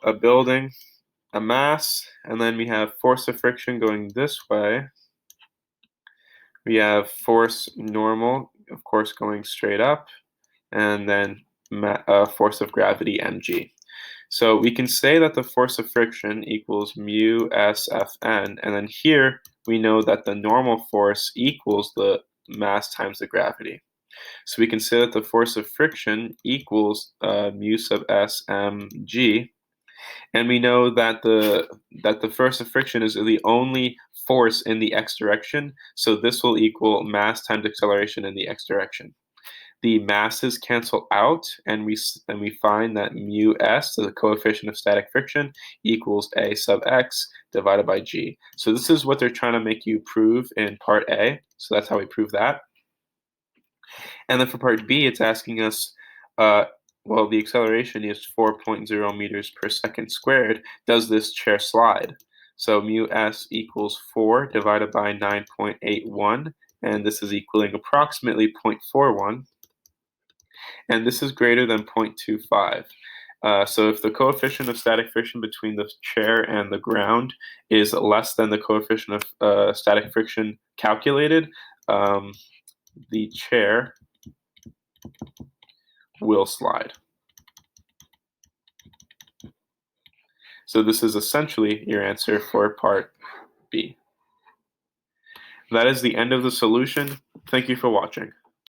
a building, a mass, and then we have force of friction going this way. We have force normal, of course, going straight up, and then force of gravity mg. So we can say that the force of friction equals mu s Fn, and then here we know that the normal force equals the mass times the gravity. So we can say that the force of friction equals mu sub s mg, and we know that the force of friction is the only force in the x direction, so this will equal mass times acceleration in the x direction. The masses cancel out, and we find that mu s, so the coefficient of static friction, equals a sub x divided by g. So this is what they're trying to make you prove in part A. So that's how we prove that. And then for part B, it's asking us, well, the acceleration is 4.0 meters per second squared. Does this chair slide? So mu s equals 4 divided by 9.81, and this is equaling approximately 0.41. And this is greater than 0.25. So if the coefficient of static friction between the chair and the ground is less than the coefficient of static friction calculated, the chair will slide. So this is essentially your answer for part B. That is the end of the solution. Thank you for watching.